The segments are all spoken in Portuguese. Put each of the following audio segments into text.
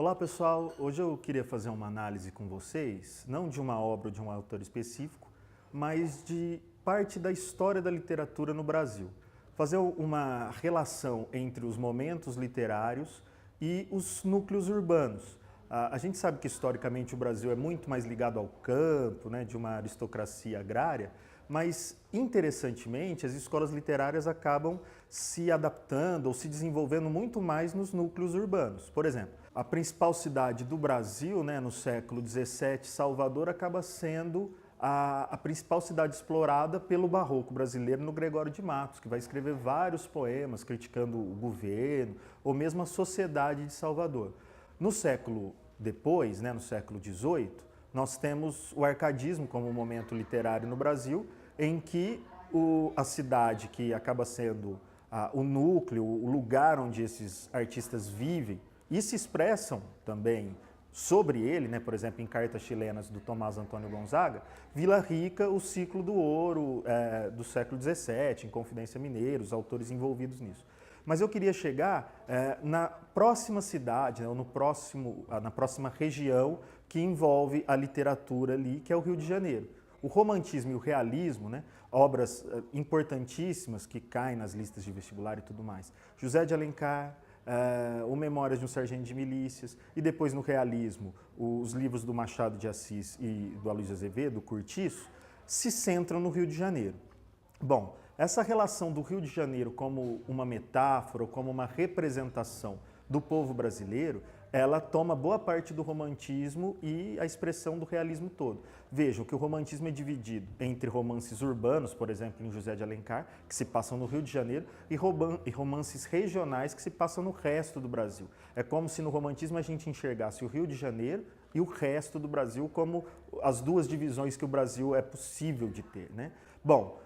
Olá pessoal, hoje eu queria fazer uma análise com vocês, não de uma obra ou de um autor específico, mas de parte da história da literatura no Brasil. Fazer uma relação entre os momentos literários e os núcleos urbanos. A gente sabe que historicamente o Brasil é muito mais ligado ao campo, né, de uma aristocracia agrária, mas interessantemente as escolas literárias acabam se adaptando ou se desenvolvendo muito mais nos núcleos urbanos. Por exemplo, a principal cidade do Brasil, né, no século XVII, Salvador, acaba sendo a principal cidade explorada pelo barroco brasileiro no Gregório de Matos, que vai escrever vários poemas criticando o governo ou mesmo a sociedade de Salvador. No século depois, né, no século XVIII, nós temos o arcadismo como um momento literário no Brasil, em que a cidade, que acaba sendo o núcleo, o lugar onde esses artistas vivem e se expressam também sobre ele, né, por exemplo, em Cartas Chilenas do Tomás Antônio Gonzaga, Vila Rica, o ciclo do ouro do século XVII, em Confidência Mineira, os autores envolvidos nisso. Mas eu queria chegar na próxima cidade, né, ou na próxima região que envolve a literatura ali, que é o Rio de Janeiro. O romantismo e o realismo, né, obras importantíssimas que caem nas listas de vestibular e tudo mais. José de Alencar, o Memórias de um Sargento de Milícias, e depois no realismo, os livros do Machado de Assis e do Aloysio Azevedo, do Cortiço, se centram no Rio de Janeiro. Bom, essa relação do Rio de Janeiro como uma metáfora, como uma representação do povo brasileiro, ela toma boa parte do romantismo e a expressão do realismo todo. Vejam que o romantismo é dividido entre romances urbanos, por exemplo, em José de Alencar, que se passam no Rio de Janeiro, e romances regionais que se passam no resto do Brasil. É como se no romantismo a gente enxergasse o Rio de Janeiro e o resto do Brasil como as duas divisões que o Brasil é possível de ter, né? Bom,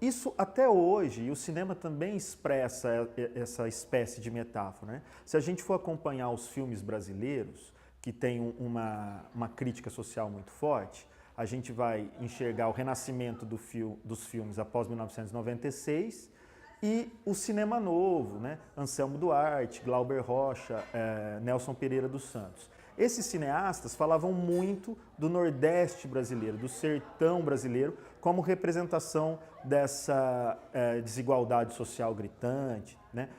isso até hoje, e o cinema também expressa essa espécie de metáfora, né? Se a gente for acompanhar os filmes brasileiros, que têm uma crítica social muito forte, a gente vai enxergar o renascimento dos filmes após 1996 e o cinema novo, né? Anselmo Duarte, Glauber Rocha, Nelson Pereira dos Santos. Esses cineastas falavam muito do Nordeste brasileiro, do sertão brasileiro, como representação dessa desigualdade social gritante, né?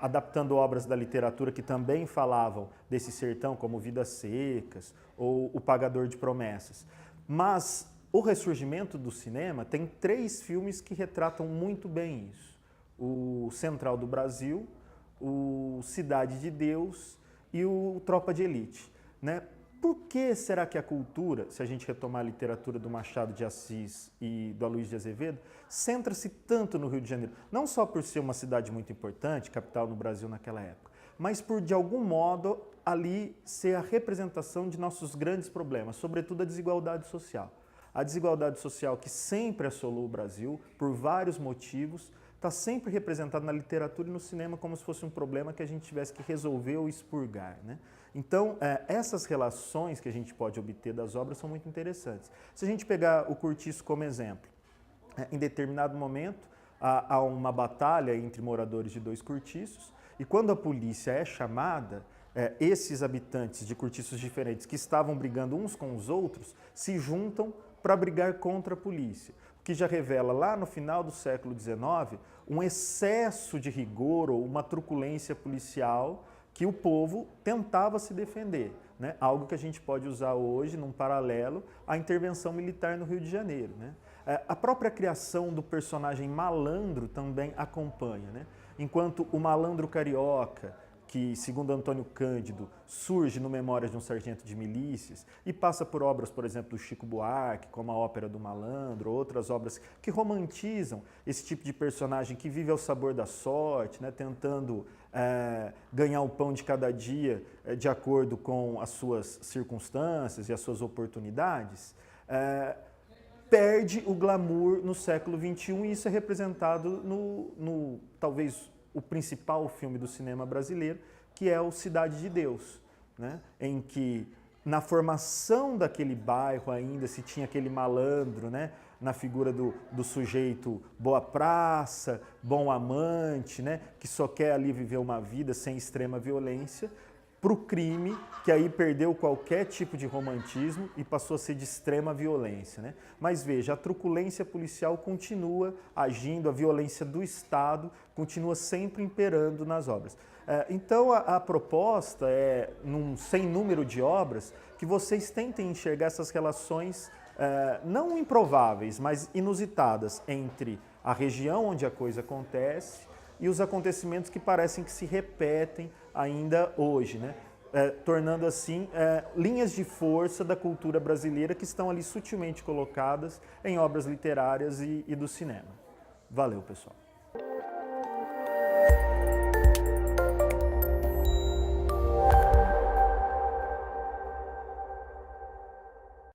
Adaptando obras da literatura que também falavam desse sertão, como Vidas Secas ou O Pagador de Promessas. Mas o ressurgimento do cinema tem 3 filmes que retratam muito bem isso. O Central do Brasil, o Cidade de Deus e o Tropa de Elite, né? Por que será que a cultura, se a gente retomar a literatura do Machado de Assis e do Aloysio de Azevedo, centra-se tanto no Rio de Janeiro? Não só por ser uma cidade muito importante, capital no Brasil naquela época, mas por, de algum modo, ali ser a representação de nossos grandes problemas, sobretudo a desigualdade social. A desigualdade social que sempre assolou o Brasil, por vários motivos, está sempre representado na literatura e no cinema como se fosse um problema que a gente tivesse que resolver ou expurgar, né? Então, essas relações que a gente pode obter das obras são muito interessantes. Se a gente pegar o Cortiço como exemplo, em determinado momento há uma batalha entre moradores de 2 cortiços e quando a polícia é chamada, esses habitantes de cortiços diferentes que estavam brigando uns com os outros se juntam para brigar contra a polícia, o que já revela lá no final do século XIX um excesso de rigor ou uma truculência policial que o povo tentava se defender, né? Algo que a gente pode usar hoje num paralelo à intervenção militar no Rio de Janeiro, né? A própria criação do personagem malandro também acompanha, né? Enquanto o malandro carioca, que, segundo Antônio Cândido, surge no Memórias de um Sargento de Milícias e passa por obras, por exemplo, do Chico Buarque, como a Ópera do Malandro, outras obras que romantizam esse tipo de personagem que vive ao sabor da sorte, né, tentando ganhar o pão de cada dia de acordo com as suas circunstâncias e as suas oportunidades, perde o glamour no século XXI e isso é representado no talvez o principal filme do cinema brasileiro, que é o Cidade de Deus, né? Em que na formação daquele bairro ainda se tinha aquele malandro, né? Na figura do sujeito boa praça, bom amante, né? Que só quer ali viver uma vida sem extrema violência, para o crime, que aí perdeu qualquer tipo de romantismo e passou a ser de extrema violência, né? Mas veja, a truculência policial continua agindo, a violência do Estado continua sempre imperando nas obras. Então a proposta é, sem número de obras, que vocês tentem enxergar essas relações não improváveis, mas inusitadas entre a região onde a coisa acontece e os acontecimentos que parecem que se repetem ainda hoje, né? Tornando assim linhas de força da cultura brasileira que estão ali sutilmente colocadas em obras literárias e do cinema. Valeu, pessoal.